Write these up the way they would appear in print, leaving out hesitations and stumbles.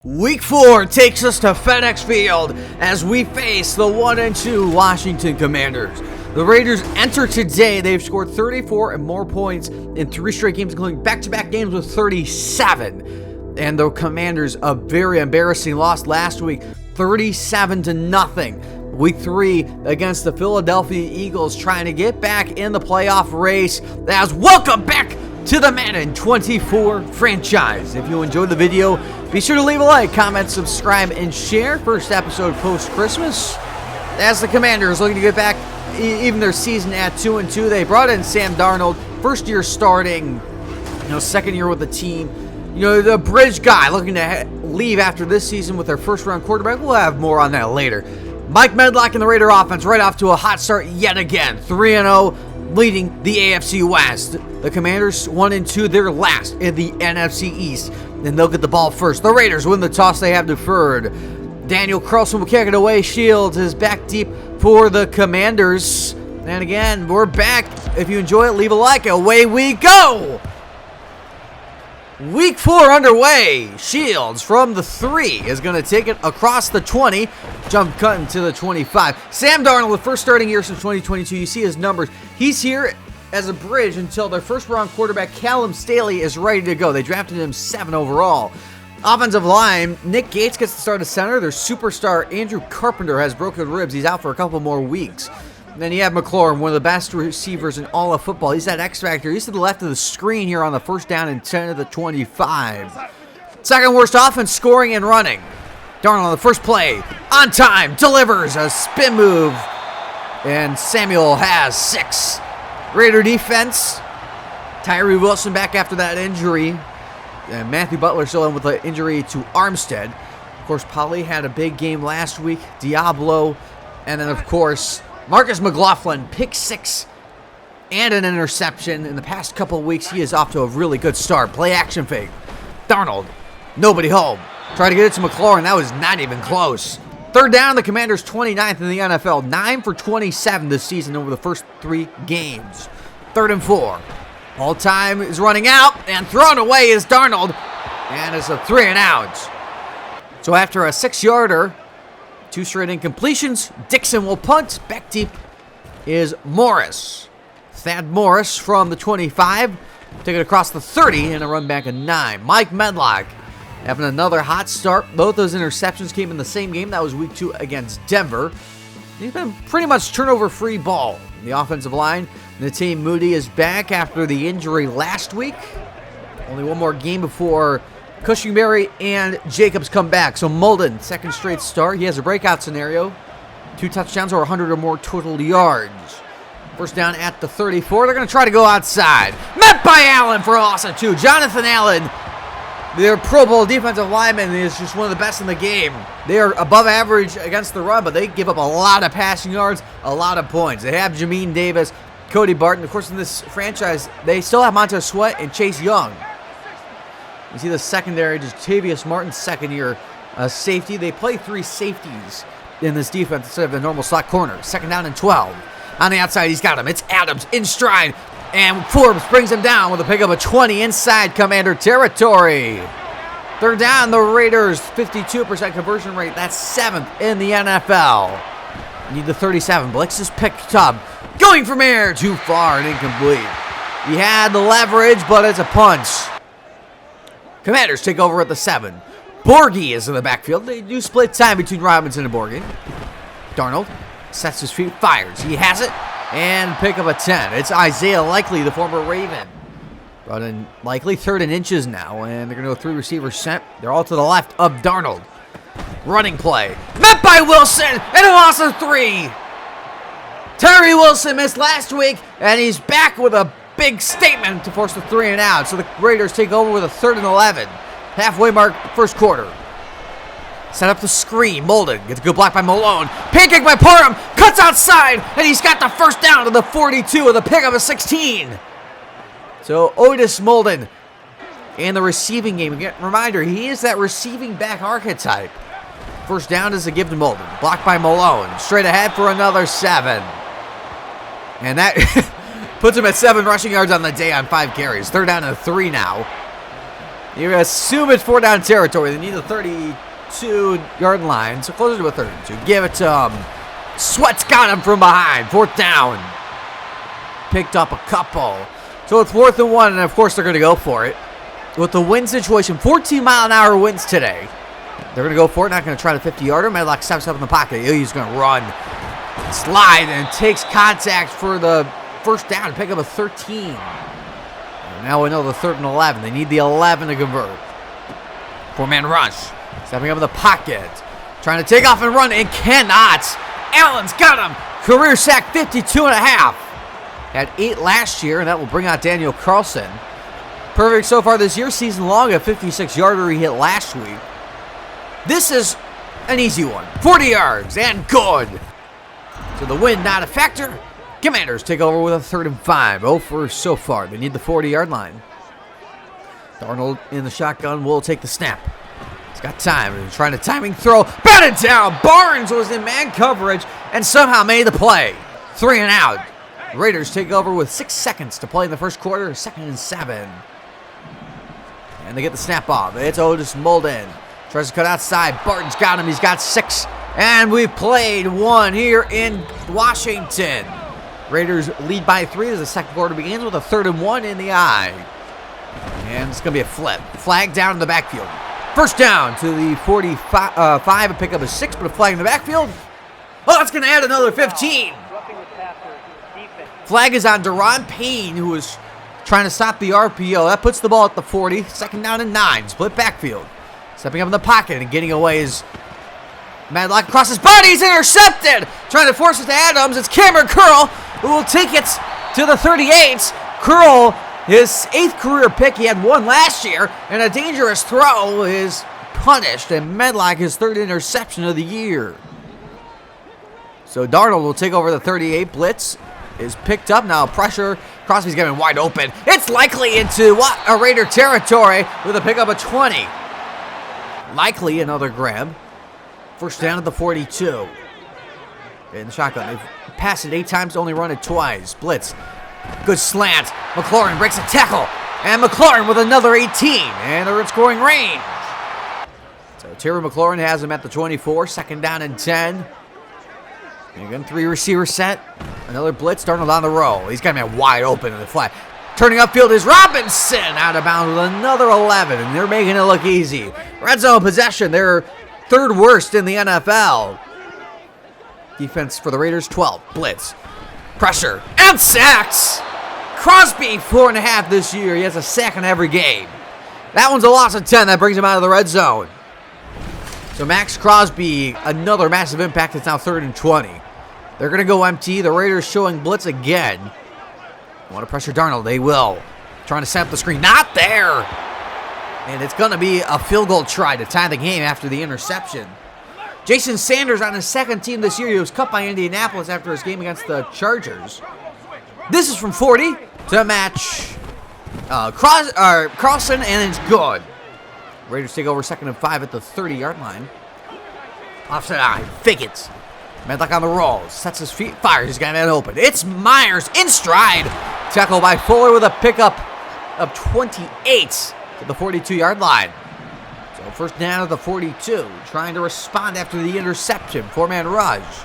Week 4 takes us to FedEx Field as we face the 1-2 Washington Commanders. The Raiders enter today. They've scored 34 and more points in 3 straight games, including back-to-back games with 37. And the Commanders, a very embarrassing loss last week, 37-0. Week 3 against the Philadelphia Eagles, trying to get back in the playoff race. As welcome back to the Madden 24 franchise. If you enjoyed the video, be sure to leave a like, comment, subscribe, and share. First episode post-Christmas. As the Commanders looking to get back even their season at 2-2, they brought in Sam Darnold, first year starting, second year with the team. The bridge guy looking to leave after this season with their first-round quarterback. We'll have more on that later. Mike Medlock and the Raider offense right off to a hot start yet again. 3-0, leading the AFC West. The Commanders 1-2, they're last in the NFC East. And they'll get the ball first. The Raiders win the toss. They have deferred. Daniel Carlson will kick it away. Shields is back deep for the Commanders. And again, we're back. If you enjoy it, leave a like. Away we go. Week 4 underway. Shields from the 3 is going to take it across the 20. Jump cutting to the 25. Sam Darnold, the first starting year since 2022. You see his numbers. He's here as a bridge until their first-round quarterback, Callum Staley, is ready to go. They drafted him 7 overall. Offensive line, Nick Gates gets to start at center. Their superstar, Andrew Carpenter, has broken ribs. He's out for a couple more weeks. And then you have McLaurin, one of the best receivers in all of football. He's that X-Factor. He's to the left of the screen here on the first down and 10 of the 25. Second worst offense, scoring and running. Darnold on the first play, on time, delivers a spin move. And Samuel has 6. Raider defense, Tyree Wilson back after that injury. And Matthew Butler still in with an injury to Armstead. Of course, Polly had a big game last week. Diablo. And then, of course, Marcus McLaughlin, pick 6 and an interception. In the past couple of weeks, he is off to a really good start. Play action fake. Darnold, nobody home. Try to get it to McLaurin. That was not even close. Third down, the Commanders 29th in the NFL. 9 for 27 this season over the first 3 games. 3rd and 4. All time is running out, and thrown away is Darnold. And it's a 3 and out. So after a 6-yarder, 2 straight incompletions, Dixon will punt. Back deep is Morris. Thad Morris from the 25. Take it across the 30 and a run back of 9. Mike Medlock having another hot start. Both those interceptions came in the same game. That was week 2 against Denver. He's been pretty much turnover-free ball. The offensive line, Nateem Moody is back after the injury last week. Only one more game before Cushingberry and Jacobs come back. So Molden, second straight start. He has a breakout scenario. 2 touchdowns or 100 or more total yards. First down at the 34. They're going to try to go outside. Met by Allen for a loss of 2. Jonathan Allen, their Pro Bowl defensive lineman, is just one of the best in the game. They are above average against the run, but they give up a lot of passing yards, a lot of points. They have Jamin Davis, Cody Barton. Of course, in this franchise, they still have Montez Sweat and Chase Young. You see the secondary, just Tavius Martin, second year safety. They play 3 safeties in this defense instead of a normal slot corner. Second down and 12. On the outside, he's got him. It's Adams in stride. And Forbes brings him down with a pick up of 20 inside Commander territory. Third down, the Raiders, 52% conversion rate. That's 7th in the NFL. Need the 37. Blix is picked up. Going from air, too far and incomplete. He had the leverage, but it's a punch. Commanders take over at the 7. Borghi is in the backfield. They do split time between Robinson and Borghi. Darnold sets his feet, fires. He has it. And pick up a 10. It's Isaiah Likely, the former Raven. Brought in Likely, 3rd and inches now. And they're going to go 3 receivers set. They're all to the left of Darnold. Running play. Met by Wilson. And a loss of 3. Terry Wilson missed last week. And he's back with a big statement to force the 3 and out. So the Raiders take over with a 3rd and 11. Halfway mark, first quarter. Set up the screen. Molden gets a good block by Malone. Pancake by Parham. Cuts outside. And he's got the first down to the 42 with a pickup of 16. So Otis Molden in the receiving game. Again, reminder, he is that receiving back archetype. First down is a give to Molden. Blocked by Malone. Straight ahead for another 7. And that puts him at 7 rushing yards on the day on 5 carries. Third down and 3 now. You assume it's 4 down territory. They need the 32-yard line, so closer to a 32. Give it to him. Sweat's got him from behind. 4th down. Picked up a couple. So it's 4th and 1, and of course they're going to go for it. With the wind situation, 14-mile-an-hour winds today. They're going to go for it, not going to try the 50-yarder. Medlock steps up in the pocket. He's going to run, slide, and takes contact for the first down to pick up a 13. And now we know the 3rd and 11. They need the 11 to convert. 4-man rush. Stepping up in the pocket. Trying to take off and run, and cannot. Allen's got him. Career sack, 52 and a half. Had 8 last year, and that will bring out Daniel Carlson. Perfect so far this year. Season long, a 56-yarder he hit last week. This is an easy one. 40 yards and good. So the wind not a factor. Commanders take over with a 3rd and 5. 0 for so far. They need the 40-yard line. Darnold in the shotgun will take the snap. He's got time. He's trying to timing throw. Batted down. Barnes was in man coverage and somehow made the play. 3 and out. Raiders take over with 6 seconds to play in the first quarter. 2nd and 7. And they get the snap off. It's Otis Molden. Tries to cut outside. Barton's got him. He's got 6. And we've played 1 here in Washington. Raiders lead by 3 as the second quarter begins with a 3rd and 1 in the eye. And it's going to be a flip. Flag down in the backfield. First down to the 45. A pickup of 6, but a flag in the backfield. Oh, that's going to add another 15. Flag is on Deron Payne, who is trying to stop the RPO. That puts the ball at the 40. 2nd down and 9. Split backfield. Stepping up in the pocket and getting away is Madlock across his body. He's intercepted. Trying to force it to Adams. It's Cameron Curl who will take it to the 38. Curl, his 8th career pick. He had 1 last year. And a dangerous throw is punished. And Medlock, his 3rd interception of the year. So Darnold will take over the 38. Blitz is picked up. Now pressure. Crosby's getting wide open. It's likely into a Raider territory with a pickup of 20. Likely another grab. First down at the 42. In the shotgun. They've passed it 8 times, only run it twice. Blitz. Good slant. McLaurin breaks a tackle. And McLaurin with another 18. And they're in scoring range. So Terry McLaurin has him at the 24. 2nd down and 10. And again, 3 receiver set. Another blitz. Darnold on the roll. He's got him wide open in the flat. Turning upfield is Robinson, out of bounds with another 11, and they're making it look easy. Red zone possession, they're 3rd worst in the NFL. Defense for the Raiders, 12. Blitz, pressure, and sacks. Crosby, 4.5 this year. He has a sack in every game. That one's a loss of 10. That brings him out of the red zone. So Max Crosby, another massive impact. It's now 3rd and 20. They're going to go empty. The Raiders showing blitz again. Want to pressure Darnold? They will. Trying to set up the screen. Not there. And it's going to be a field goal try to tie the game after the interception. Jason Sanders on his 2nd team this year. He was cut by Indianapolis after his game against the Chargers. This is from 40 to match Carlson, and it's good. Raiders take over 2nd and 5 at the 30-yard line. Offside eye. Fake it. Medlock on the roll. Sets his feet. Fires. He's got it open. It's Myers in stride. Tackle by Fuller with a pickup of 28 to the 42-yard line. So first down at the 42. Trying to respond after the interception. 4-man rush.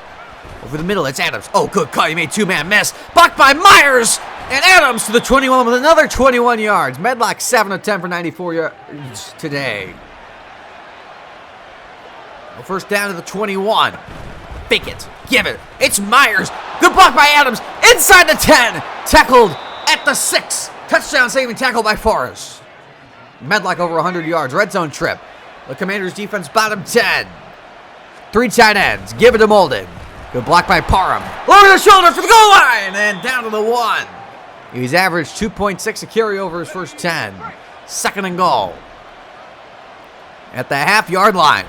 Over the middle, it's Adams. Oh, good cut. He made 2-man miss. Blocked by Myers. And Adams to the 21 with another 21 yards. Medlock 7 of 10 for 94 yards today. Well, first down to the 21. Fake it. Give it. It's Myers. Good block by Adams. Inside the 10. Tackled at the 6. Touchdown saving tackle by Forrest. Medlock over 100 yards. Red zone trip. The Commanders defense bottom 10. 3 tight ends. Give it to Molden. Good block by Parham. Over the shoulder for the goal line. And down to the 1. He's averaged 2.6 a carry over his first 10. 2nd and goal. At the half-yard line.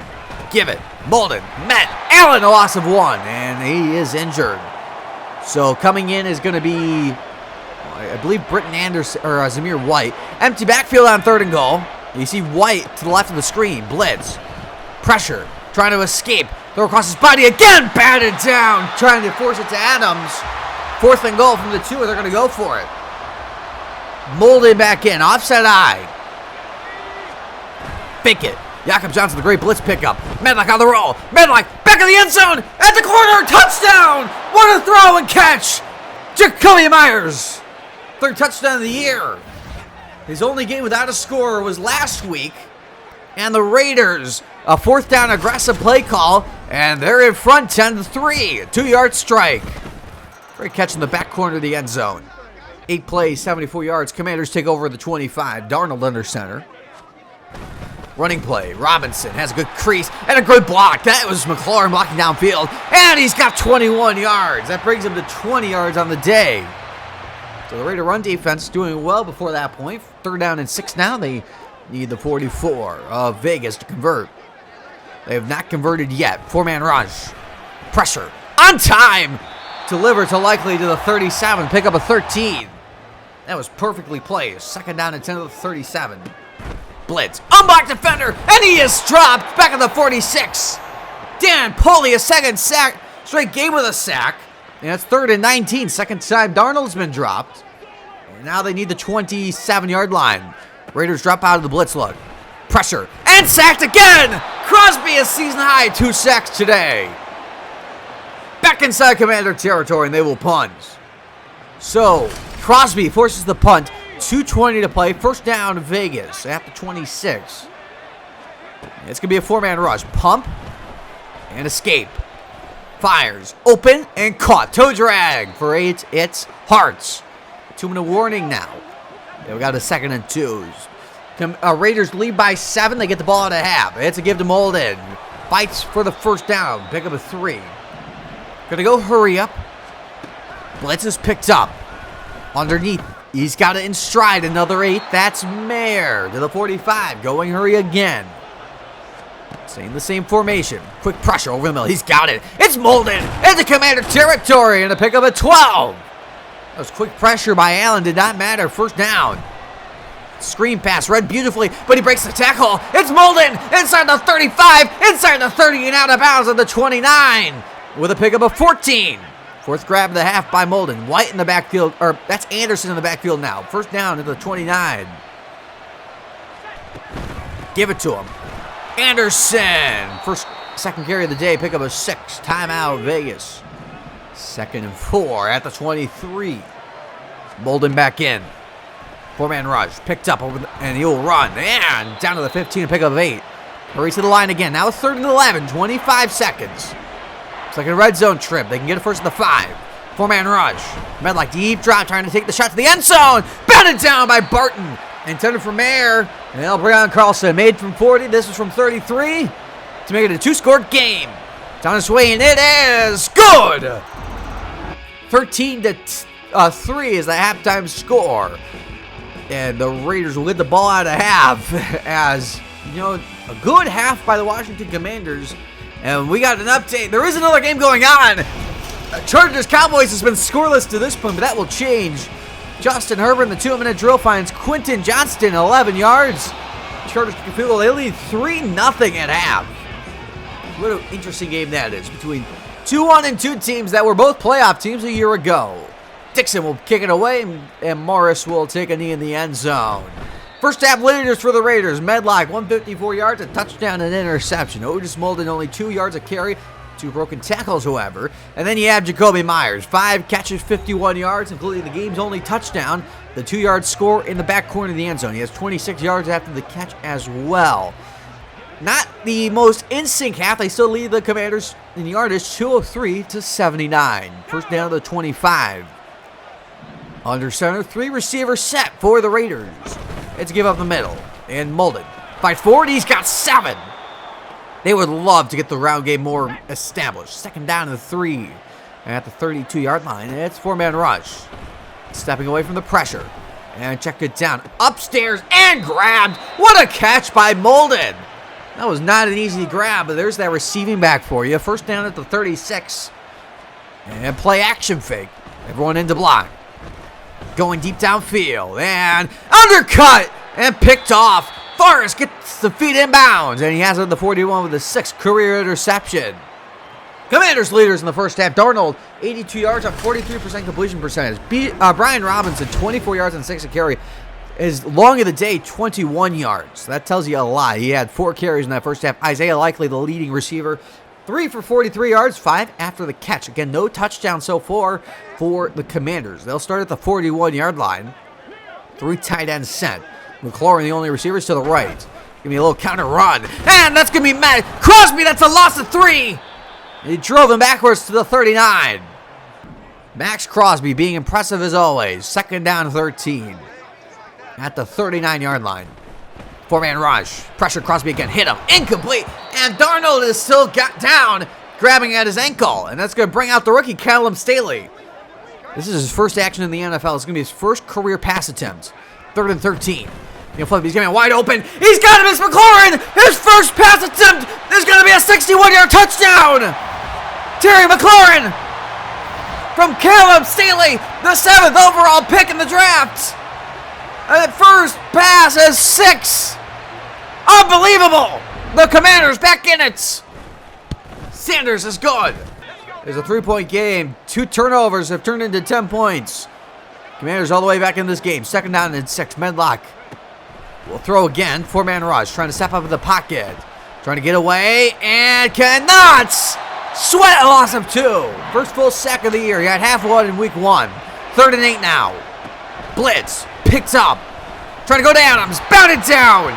Give it. Molden. Met. Allen, a loss of 1. And he is injured. So coming in is going to be, I believe, Britton Anderson or Zamir White. Empty backfield on 3rd and goal. You see White to the left of the screen. Blitz. Pressure. Trying to escape. Throw across his body again. Batted down. Trying to force it to Adams. 4th and goal from the 2. They're going to go for it. Molden back in. Offside eye. Fake it. Jakob Johnson, the great blitz pickup. Medlock on the roll. Medlock back in the end zone. At the corner. Touchdown. What a throw and catch. Jacoby Myers. Third touchdown of the year. His only game without a score was last week. And the Raiders, a fourth down aggressive play call. And they're in front 10-3. A 2-yard strike. Great catch in the back corner of the end zone. 8 plays, 74 yards. Commanders take over the 25. Darnold under center. Running play. Robinson has a good crease and a good block. That was McLaurin blocking downfield. And he's got 21 yards. That brings him to 20 yards on the day. So the Raider run defense doing well before that point. 3rd down and 6 now. They need the 44 of Vegas to convert. They have not converted yet. 4-man rush. Pressure. On time. Deliver to likely to the 37. Pick up a 13. That was perfectly placed. 2nd down and 10 to the 37. Blitz. Unblocked defender. And he is dropped. Back at the 46. Dan Pulley, a second sack. Straight game with a sack. And it's 3rd and 19. Second time Darnold's been dropped. And now they need the 27-yard line. Raiders drop out of the blitz look. Pressure. And sacked again. Crosby is season high. 2 sacks today. Back inside Commander territory, and they will punt. So, Crosby forces the punt. 2:20 to play. 1st down, Vegas at the 26. It's going to be a 4-man rush. Pump and escape. Fires. Open and caught. Toe drag for 8. It's Hartz. 2-minute warning now. They've got a 2nd and 2s. Raiders lead by 7. They get the ball at a half. It's a give to Molden. Fights for the 1st down. Pick up a 3. Gonna go hurry up. Blitz is picked up. Underneath. He's got it in stride. Another 8. That's Mayer to the 45. Going hurry again. Staying the same formation. Quick pressure over the middle. He's got it. It's Molden into Commander territory and a pick up a 12. That was quick pressure by Allen. Did not matter. 1st down. Screen pass read beautifully, but he breaks the tackle. It's Molden inside the 35, inside the 30, and out of bounds at the 29 with a pick up of 14. 4th grab of the half by Molden. White in the backfield, or that's Anderson in the backfield now. 1st down at the 29. Give it to him. Anderson. Second carry of the day, pick up a 6. Timeout, Vegas. 2nd and 4 at the 23. Molden back in. 4-man rush. Picked up over and he'll run. And down to the 15 to pick up 8. Hurry to the line again. Now 3rd and 11. 25 seconds. It's like a red zone trip. They can get it 1st and the 5. 4-man rush. Medlock deep drop trying to take the shot to the end zone. Batted down by Barton. Intended for Mayer. And they'll bring on Carlson. Made from 40. This was from 33 to make it a 2-score game. It's on its way and it is good. 13-3 is the halftime score. And the Raiders will get the ball out of half as, a good half by the Washington Commanders. And we got an update. There is another game going on. Chargers-Cowboys has been scoreless to this point, but that will change. Justin Herbert in the 2-minute drill finds Quentin Johnston 11 yards. Chargers kick a field goal. They lead 3-0 at half. What an interesting game that is between 2-1-2 teams that were both playoff teams a year ago. Dixon will kick it away, and Morris will take a knee in the end zone. 1st half leaders for the Raiders. Medlock, 154 yards, a touchdown and interception. Otis Molden, only 2 yards a carry. 2 broken tackles, however. And then you have Jacoby Myers. 5 catches, 51 yards, including the game's only touchdown. The 2-yard score in the back corner of the end zone. He has 26 yards after the catch as well. Not the most in sync half. They still lead the Commanders in yardage, 203-79. 1st down to the 25. Under center, 3 receivers set for the Raiders. It's a give up the middle. And Molden fights forward. He's got 7. They would love to get the round game more established. 2nd down to 3 at the 32-yard line. And it's 4-man rush. Stepping away from the pressure. And check it down. Upstairs and grabbed. What a catch by Molden. That was not an easy grab, but there's that receiving back for you. 1st down at the 36. And play action fake. Everyone into block. Going deep downfield, and undercut, and picked off. Forrest gets the feet inbounds, and he has it at the 41 with a 6th career interception. Commanders leaders in the 1st half. Darnold, 82 yards on 43% completion percentage. Brian Robinson, 24 yards on 6 a carry. His long of the day, 21 yards. That tells you a lot. He had 4 carries in that first half. Isaiah Likely, the leading receiver, 3 for 43 yards, 5 after the catch. Again, no touchdown so far for the Commanders. They'll start at the 41-yard line. 3 tight ends sent. McLaurin, the only receivers to the right. Give me a little counter run. And that's going to be Matt Crosby. That's a loss of 3. He drove him backwards to the 39. Max Crosby being impressive as always. 2nd down 13. At the 39-yard line. 4-man rush. Pressure Crosby again. Hit him. Incomplete. And Darnold is still got down, grabbing at his ankle. And that's going to bring out the rookie, Callum Staley. This is his first action in the NFL. It's going to be his first career pass attempt. 3rd and 13. He's getting wide open. He's got him. It's McLaurin. His first pass attempt is going to be a 61-yard touchdown. Terry McLaurin from Callum Staley, the 7th overall pick in the draft. And first pass is 6. Unbelievable. The Commanders back in it. Sanders is good. There's a 3-point game. 2 turnovers have turned into 10 points. Commanders all the way back in this game. 2nd down and 6. Medlock will throw again. 4-man rush. Trying to step up in the pocket. Trying to get away and cannot. Sweat a loss of 2. First full sack of the year. He had half one in week 1. 3rd and 8 now. Blitz. Picked up. Trying to go down. I'm just bounded down.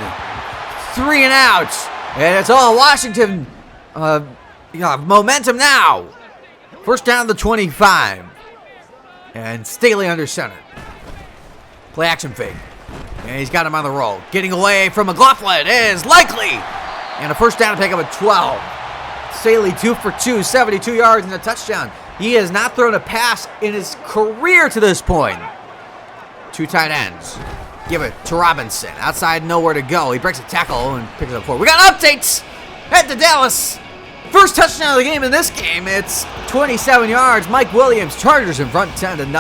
3 and out. And it's all Washington momentum now. First down to the 25. And Staley under center. Play action fake. And he's got him on the roll. Getting away from McLaughlin is Likely. And a first down to pick up at 12. Staley 2 for 2, 72 yards and a touchdown. He has not thrown a pass in his career to this point. 2 tight ends. Give it to Robinson. Outside, nowhere to go. He breaks a tackle and picks up 4. We got updates. Head to Dallas. First touchdown of the game in this game. It's 27 yards. Mike Williams, Chargers in front 10-0.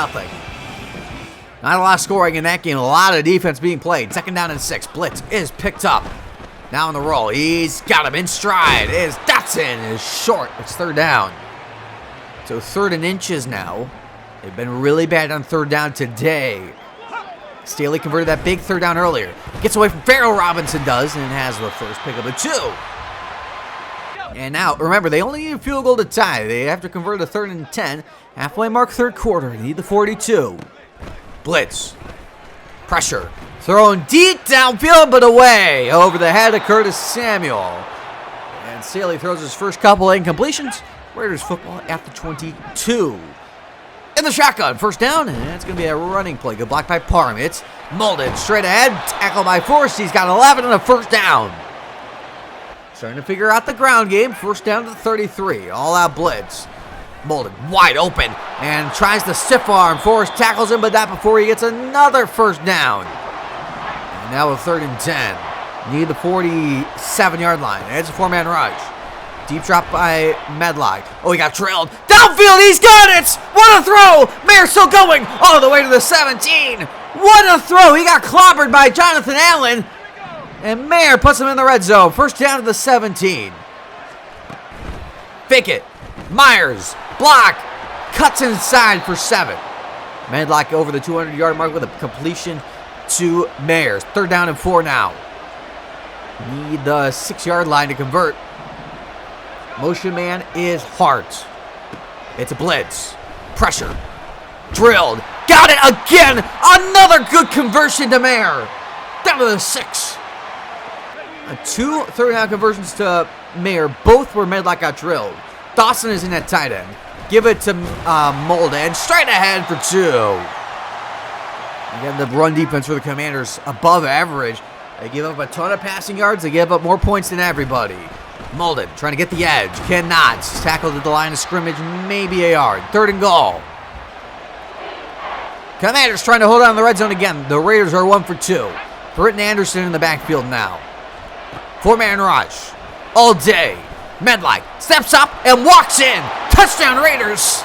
Not a lot of scoring in that game. A lot of defense being played. 2nd down and 6. Blitz is picked up. Now on the roll. He's got him in stride. Is Dotson is short. It's 3rd down. So 3rd and inches now. They've been really bad on 3rd down today. Staley converted that big 3rd down earlier. Gets away from Farrell, Robinson does, and has the first pick of the 2. And now, remember, they only need a field goal to tie. They have to convert a 3rd and 10. Halfway mark, 3rd quarter. They need the 42. Blitz. Pressure. Thrown deep downfield, but away. Over the head of Curtis Samuel. And Staley throws his first couple incompletions. Raiders football at the 22. In the shotgun, 1st down, and it's going to be a running play. Good block by Parham. It's molded straight ahead. Tackle by Forrest. He's got 11 and a 1st down. Starting to figure out the ground game. 1st down to the 33. All out blitz. Molded wide open and tries to stiff arm. Forrest tackles him, but not before he gets another 1st down. And now a 3rd and 10. Need the 47-yard line. It's a 4-man rush. Deep drop by Medlock. Oh, he got trailed. Downfield, he's got it! What a throw! Mayer still going all the way to the 17. What a throw! He got clobbered by Jonathan Allen. And Mayer puts him in the red zone. 1st down to the 17. Fake it. Myers. Block. Cuts inside for 7. Medlock over the 200-yard mark with a completion to Mayers. 3rd down and 4 now. Need the 6-yard line to convert. Motion man is Hart. It's a blitz. Pressure. Drilled. Got it again. Another good conversion to Mayer. Down to the 6. 2 3rd down conversions to Mayer. Both where Medlock got drilled. Dawson is in at tight end. Give it to Molden. Straight ahead for 2. Again, the run defense for the Commanders above average. They give up a ton of passing yards. They give up more points than everybody. Molden trying to get the edge. Cannot. Tackled at the line of scrimmage. Maybe a yard. 3rd and goal. Commanders trying to hold on in the red zone again. The Raiders are 1 for 2. Britton Anderson in the backfield now. 4-man rush. All day. Medlock steps up and walks in. Touchdown Raiders.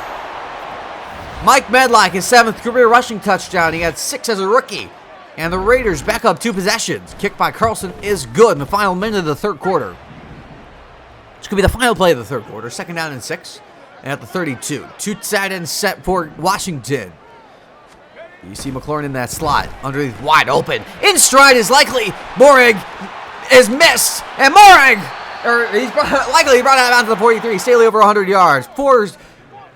Mike Medlock, his 7th career rushing touchdown. He had 6 as a rookie. And the Raiders back up 2 possessions. Kick by Carlson is good in the final minute of the 3rd quarter. This could be the final play of the 3rd quarter. 2nd down and 6. And at the 32. 2 tight ends set for Washington. You see McLaurin in that slot. Underneath, wide open. In stride is likely. Morig is missed. And Morig, he brought it out to the 43. Staley over 100 yards. Fourth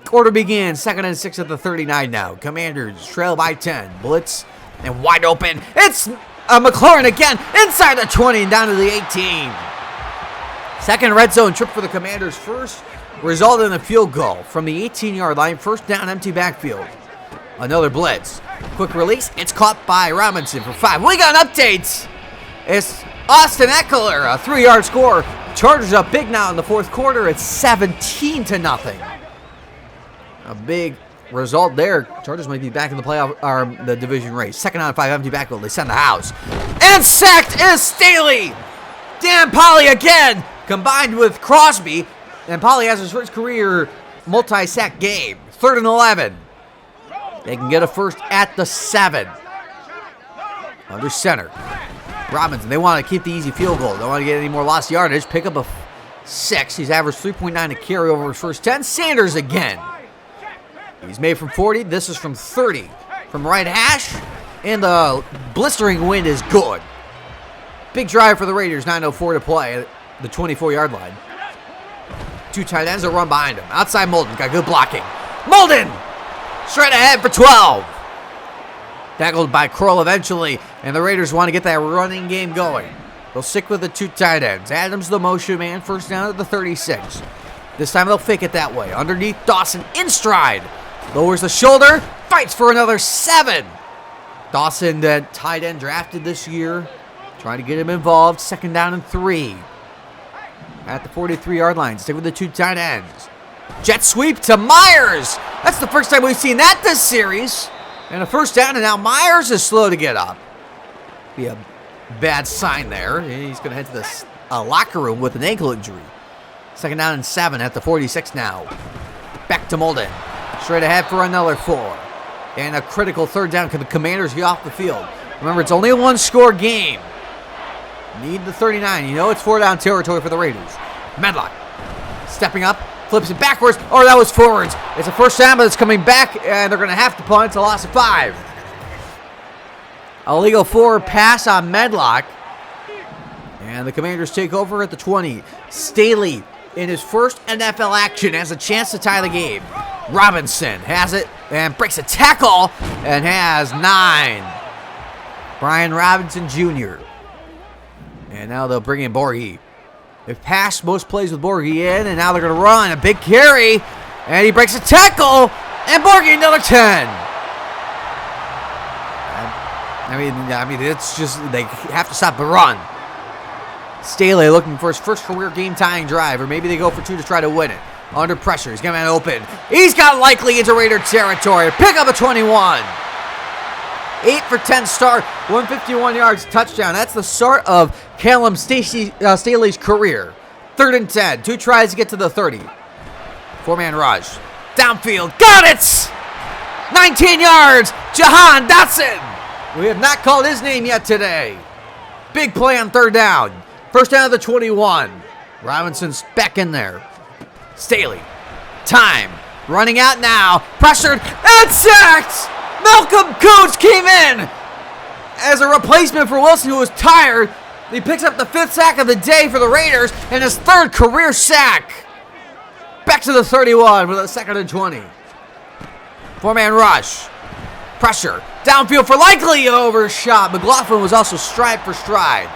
quarter begins. 2nd and 6 at the 39 now. Commanders trail by 10. Blitz and wide open. It's McLaurin again. Inside the 20 and down to the 18. Second red zone trip for the Commanders. First resulted in a field goal from the 18-yard line. First down, empty backfield. Another blitz. Quick release. It's caught by Robinson for 5. We got an update. It's Austin Eckler, a 3-yard score. Chargers up big now in the fourth quarter. It's 17-0. A big result there. Chargers might be back in the playoff or the division race. 2nd down and 5, empty backfield. They send the house. And sacked is Staley. Dan Polly again, combined with Crosby. And Polly has his first career multi-sack game. 3rd and 11. They can get a first at the 7. Under center. Robinson, they want to keep the easy field goal. They don't want to get any more lost yardage. Pick up a 6. He's averaged 3.9 to carry over his first 10. Sanders again. He's made from 40. This is from 30. From right hash. And the blistering wind is good. Big drive for the Raiders. 9:04 to play at the 24-yard line. 2 tight ends that run behind him. Outside Molden. Got good blocking. Molden! Straight ahead for 12. Tackled by Kroll eventually. And the Raiders want to get that running game going. They'll stick with the 2 tight ends. Adams the motion man. First down at the 36. This time they'll fake it that way. Underneath Dawson in stride. Lowers the shoulder. Fights for another 7. Dawson, that tight end drafted this year. Trying to get him involved. 2nd down and 3. At the 43-yard line. Stick with the 2 tight ends. Jet sweep to Myers. That's the first time we've seen that this series. And a first down, and now Myers is slow to get up. Be a bad sign there. He's going to head to the locker room with an ankle injury. 2nd down and 7 at the 46 now. Back to Molden. Straight ahead for another 4. And a critical 3rd down. Can the Commanders get off the field? Remember, it's only a 1-score game. Need the 39. You know it's 4-down territory for the Raiders. Medlock stepping up. Flips it backwards. Oh, that was forwards. It's a first down, but it's coming back, and they're going to have to punt. It's a loss of 5. Illegal forward pass on Medlock. And the Commanders take over at the 20. Staley, in his first NFL action, has a chance to tie the game. Robinson has it and breaks a tackle and has 9. Brian Robinson Jr. And now they'll bring in Borghi. They've passed most plays with Borghi in, and now they're going to run a big carry, and he breaks a tackle, and Borghi another 10. I mean, it's just they have to stop the run. Staley looking for his first career game-tying drive, or maybe they go for 2 to try to win it. Under pressure, he's going to open. He's got likely into Raider territory. Pick up a 21. 8 for 10 start, 151 yards, touchdown. That's the start of Callum Staley's career. 3rd and 10, 2 tries to get to the 30. 4-man rush, downfield, got it! 19 yards, Jahan Dotson. We have not called his name yet today. Big play on 3rd down. First down of the 21. Robinson's back in there. Staley, time, running out now, pressured, and sacked! Malcolm Coates came in as a replacement for Wilson, who was tired. He picks up the 5th sack of the day for the Raiders and his 3rd career sack. Back to the 31 with a 2nd and 20. 4-man rush. Pressure. Downfield for likely overshot. McLaughlin was also stride for stride.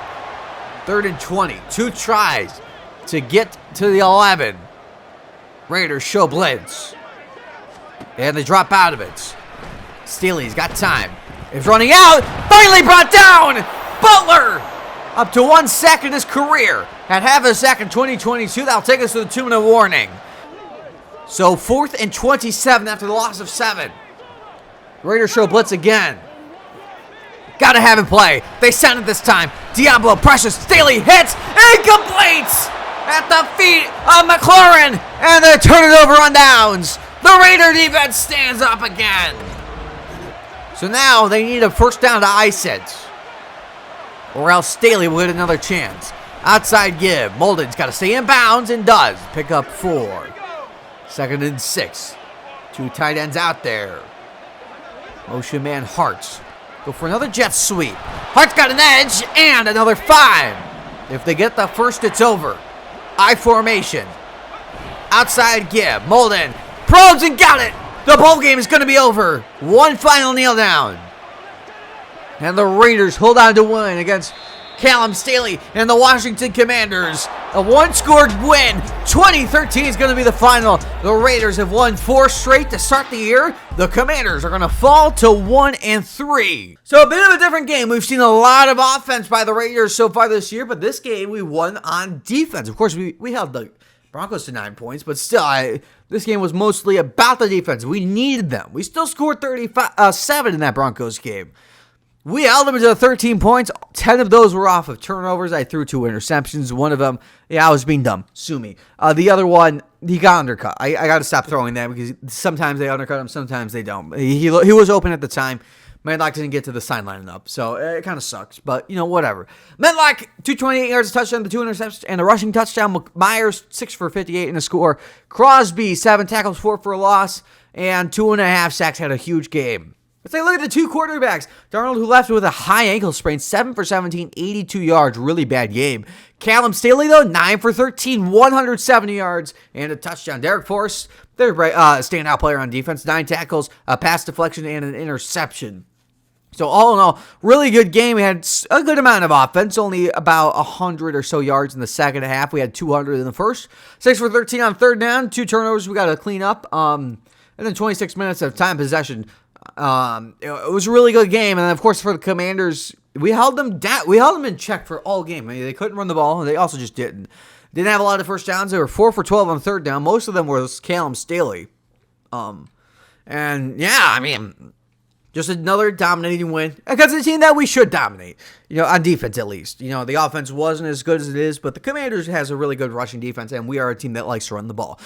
3rd and 20. 2 tries to get to the 11. Raiders show blitz. And they drop out of it. Staley's got time. He's running out. Finally brought down. Butler up to 1 sack in his career. Had half a sack in 2022. That'll take us to the 2-minute warning. So 4th and 27 after the loss of 7. Raiders show blitz again. Gotta have him play. They send it this time. Diablo pressures. Staley hits. Incomplete at the feet of McLaurin. And they turn it over on downs. The Raider defense stands up again. So now they need a first down to ice it, or else Staley will get another chance. Outside give. Molden's got to stay in bounds and does. Pick up 4. 2nd and 6. 2 tight ends out there. Motion man Hart. Go for another jet sweep. Hart's got an edge and another 5. If they get the first, it's over. I formation. Outside give. Molden probes and got it. The ball game is going to be over. One final kneel down. And the Raiders hold on to win against Callum Staley and the Washington Commanders. A one-score win. 2013 is going to be the final. The Raiders have won 4 straight to start the year. The Commanders are going to fall to 1-3. So a bit of a different game. We've seen a lot of offense by the Raiders so far this year, but this game we won on defense. Of course, we held the Broncos to 9 points, but still, this game was mostly about the defense. We needed them. We still scored 7 in that Broncos game. We held them to 13 points. 10 of those were off of turnovers. I threw 2 interceptions. One of them, I was being dumb. Sue me. The other one, he got undercut. I got to stop throwing that because sometimes they undercut him, sometimes they don't. He was open at the time. Medlock didn't get to the sideline enough, so it kind of sucks. But, whatever. Medlock, 228 yards, a touchdown, the 2 interceptions, and a rushing touchdown. Myers, 6 for 58 in a score. Crosby, 7 tackles, 4 for a loss, and 2.5 sacks. Had a huge game. Let's take a look at the 2 quarterbacks. Darnold, who left with a high ankle sprain, 7 for 17, 82 yards. Really bad game. Callum Staley, though, 9 for 13, 170 yards, and a touchdown. Derek Forrest, their standout player on defense, 9 tackles, a pass deflection, and an interception. So all in all, really good game. We had a good amount of offense, only about 100 or so yards in the second half. We had 200 in the first. 6 for 13 on third down, 2 turnovers we got to clean up, and then 26 minutes of time possession. It was a really good game, and then of course for the Commanders, we held them in check for all game. I mean, they couldn't run the ball, and they also just didn't have a lot of first downs. They were 4 for 12 on third down. Most of them was Callum Staley, and yeah, I mean, just another dominating win against a team that we should dominate, on defense at least. The offense wasn't as good as it is, but the Commanders has a really good rushing defense, and we are a team that likes to run the ball.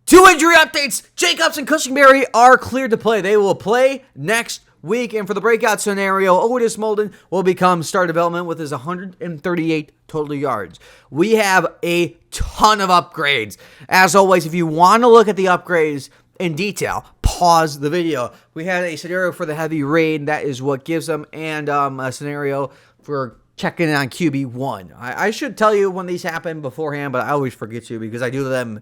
2 injury updates. Jacobs and Cushingberry are cleared to play. They will play next week. And for the breakout scenario, Otis Molden will become star development with his 138 total yards. We have a ton of upgrades. As always, if you want to look at the upgrades in detail, pause the video. We had a scenario for the heavy rain. That is what gives them. And a scenario for checking in on QB1. I should tell you when these happen beforehand, but I always forget to because I do them.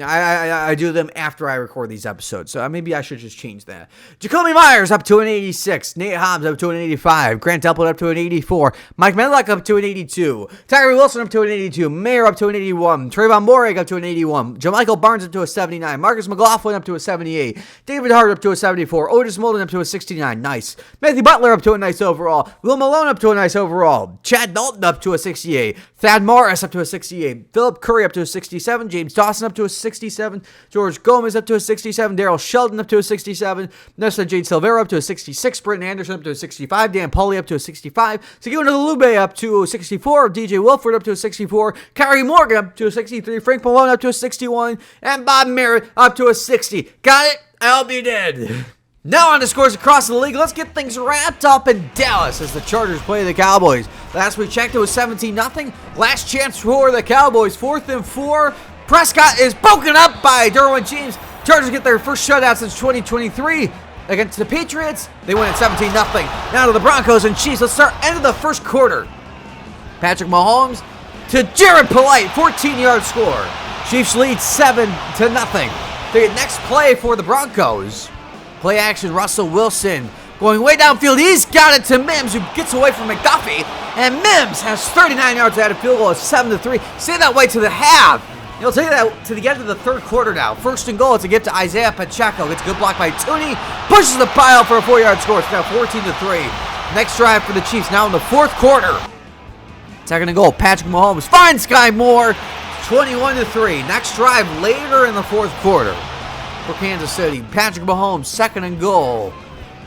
I do them after I record these episodes, so maybe I should just change that. Jacoby Myers up to an 86. Nate Hobbs up to an 85. Grant Delpit up to an 84. Mike Medlock up to an 82. Tyree Wilson up to an 82. Mayer up to an 81. Trayvon Morrig up to an 81. Jamichael Barnes up to a 79. Marcus McLaughlin up to a 78. David Hart up to a 74. Otis Molden up to a 69. Nice. Matthew Butler up to a nice overall. Will Malone up to a nice overall. Chad Dalton up to a 68. Thad Morris up to a 68. Philip Curry up to a 67. James Dawson up to a 67. George Gomez up to a 67. Darryl Sheldon up to a 67. Nessa Jade Silvera up to a 66. Britton Anderson up to a 65. Dan Pauly up to a 65. Seguin Lube up to a 64. DJ Wilford up to a 64. Kyrie Morgan up to a 63. Frank Malone up to a 61. And Bob Merritt up to a 60. Got it? I hope you did. Now on to scores across the league. Let's get things wrapped up in Dallas as the Chargers play the Cowboys. Last we checked, it was 17-0. Last chance for the Cowboys. 4th and 4. Prescott is broken up by Derwin James. Chargers get their first shutout since 2023 against the Patriots. They win at 17-0. Now to the Broncos and Chiefs. Let's start end of the first quarter. Patrick Mahomes to Jared Polite, 14-yard score. Chiefs lead 7-0. The next play for the Broncos. Play action, Russell Wilson going way downfield. He's got it to Mims, who gets away from McDuffie. And Mims has 39 yards out of field goal. It's 7-3. Stay that way to the half. He'll take that to the end of the third quarter now. 1st and goal. It's a get to Isaiah Pacheco. Gets a good block by Tooney. Pushes the pile for a 4-yard score. It's now 14-3. Next drive for the Chiefs now in the 4th quarter. 2nd and goal. Patrick Mahomes finds Sky Moore. 21-3. Next drive later in the 4th quarter for Kansas City. Patrick Mahomes, 2nd and goal.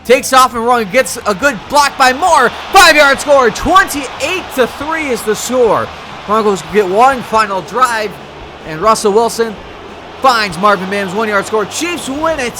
Takes off and runs. Gets a good block by Moore. 5-yard score. 28-3 is the score. Broncos get one final drive. And Russell Wilson finds Marvin Mims, 1-yard score. Chiefs win it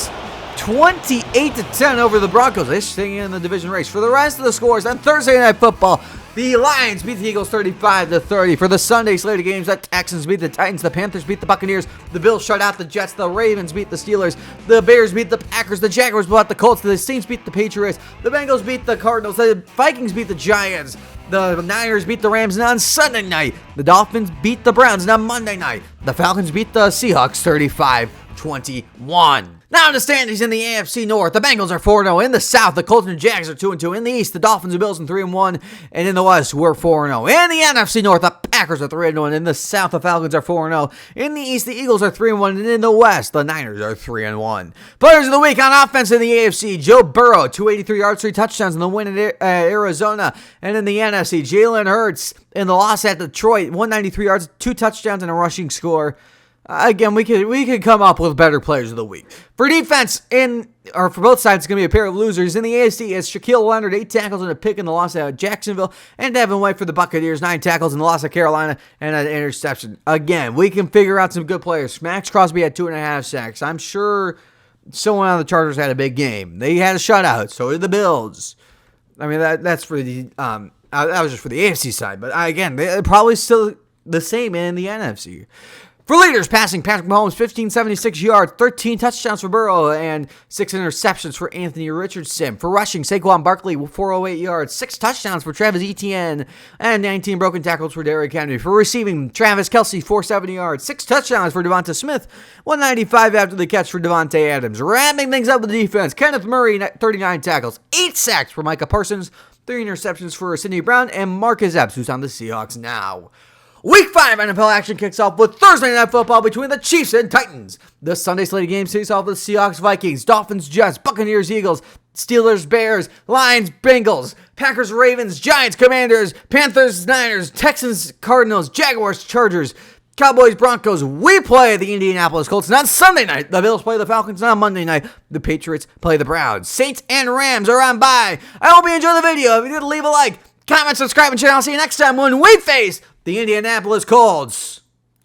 28-10 over the Broncos. They're staying in the division race. For the rest of the scores on Thursday Night Football, The Lions beat the Eagles 35-30. For the Sunday slate of games, the Texans beat the Titans, the Panthers beat the Buccaneers, the Bills shut out the Jets, the Ravens beat the Steelers, the Bears beat the Packers, the Jaguars beat the Colts, the Saints beat the Patriots, the Bengals beat the Cardinals, the Vikings beat the Giants, the Niners beat the Rams, and on Sunday night, the Dolphins beat the Browns, and on Monday night, the Falcons beat the Seahawks 35-21. Now in the standings in the AFC North, the Bengals are 4-0. In the South, the Colts and Jags are 2-2. In the East, the Dolphins and Bills are 3-1. And in the West, we're 4-0. In the NFC North, the Packers are 3-1. In the South, the Falcons are 4-0. In the East, the Eagles are 3-1. And in the West, the Niners are 3-1. Players of the week on offense in the AFC, Joe Burrow, 283 yards, 3 touchdowns in the win at Arizona. And in the NFC, Jalen Hurts in the loss at Detroit, 193 yards, 2 touchdowns, and a rushing score. Again, we could come up with better players of the week. For defense, for both sides, it's going to be a pair of losers. In the AFC, it's Shaquille Leonard, 8 tackles and a pick in the loss at Jacksonville, and Devin White for the Buccaneers, 9 tackles in the loss at Carolina, and an interception. Again, we can figure out some good players. Max Crosby had 2.5 sacks. I'm sure someone on the Chargers had a big game. They had a shutout. So did the Bills. I mean, that's for the that was just for the AFC side. But again, they're probably still the same in the NFC. For leaders, passing, Patrick Mahomes, 1,576 yards, 13 touchdowns for Burrow, and 6 interceptions for Anthony Richardson. For rushing, Saquon Barkley, 408 yards, 6 touchdowns for Travis Etienne, and 19 broken tackles for Derrick Henry. For receiving, Travis Kelce, 470 yards, 6 touchdowns for Devonta Smith, 195 after the catch for Devontae Adams. Wrapping things up with the defense, Kenneth Murray, 39 tackles, 8 sacks for Micah Parsons, 3 interceptions for Sidney Brown, and Marcus Epps, who's on the Seahawks now. Week 5 NFL action kicks off with Thursday Night Football between the Chiefs and Titans. The Sunday slate of games kicks off with Seahawks, Vikings, Dolphins, Jets, Buccaneers, Eagles, Steelers, Bears, Lions, Bengals, Packers, Ravens, Giants, Commanders, Panthers, Niners, Texans, Cardinals, Jaguars, Chargers, Cowboys, Broncos. We play the Indianapolis Colts. And on Sunday night, the Bills play the Falcons. And on Monday night, the Patriots play the Browns. Saints and Rams are on bye. I hope you enjoyed the video. If you did, leave a like, comment, subscribe, and share. I'll see you next time when we face the Indianapolis Colts.